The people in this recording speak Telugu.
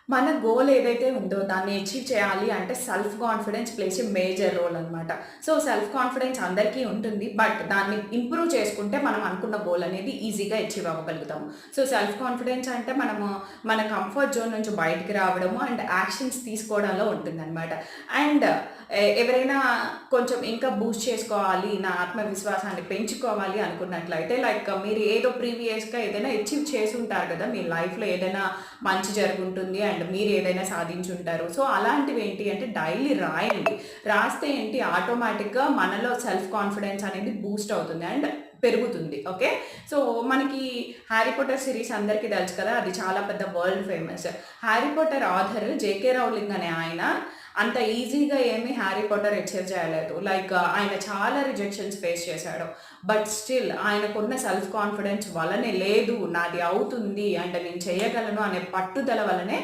మన గోల్ ఏదైతే ఉందో దాన్ని అచీవ్ చేయాలి అంటే self confidence place a major role అనమాట. సో, సెల్ఫ్ కాన్ఫిడెన్స్ అందరికీ ఉంటుంది. బట్ దాన్ని ఇంప్రూవ్ చేసుకుంటే మనం అనుకున్న గోల్ అనేది ఈజీగా అచీవ్ అవ్వగలుగుతాము. సో, సెల్ఫ్ కాన్ఫిడెన్స్ అంటే మనము మన కంఫర్ట్ జోన్ నుంచి బయటికి రావడము అండ్ యాక్షన్స్ తీసుకోవడంలో ఉంటుందనమాట. అండ్ ఎవరైనా కొంచెం ఇంకా బూస్ట్ చేసుకోవాలి, నా ఆత్మవిశ్వాసాన్ని పెంచుకోవాలి అనుకున్నట్లయితే లైక్ మీరు ఏదో ప్రీవియస్‌గా ఏదైనా అచీవ్ చేసుంటారు కదా! మీ లైఫ్‌లో ఏదైనా మంచి జరుగుంటుంది అండ్ మీరు ఏదైనా సాధించుంటారు. సో, అలాంటివి ఏంటి అంటే డైలీ రాయండి. రాస్తే ఏంటి ఆటోమేటిక్‌గా మనలో సెల్ఫ్ కాన్ఫిడెన్స్ అనేది బూస్ట్ అవుతుంది అండ్ పెరుగుతుంది. ఓకే. సో, మనకి 'హ్యారీ పాటర్' సీరీస్ అందరికీ తెలుసు కదా! అది చాలా పెద్ద world famous. 'Harry Potter' author 'JK Rowling' అనే ఆయన అంత ఈజీగా ఏమి 'హ్యారీ పాటర్' అచీవ్ చేయలేదు. లైక్ ఆయన చాలా రిజెక్షన్స్ ఫేస్ చేశాడు. బట్ స్టిల్ ఆయనకున్న సెల్ఫ్ కాన్ఫిడెన్స్ వల్లనే లేదు నాది అవుతుంది అండ్ నేను చేయగలను అనే పట్టుదల వల్లనే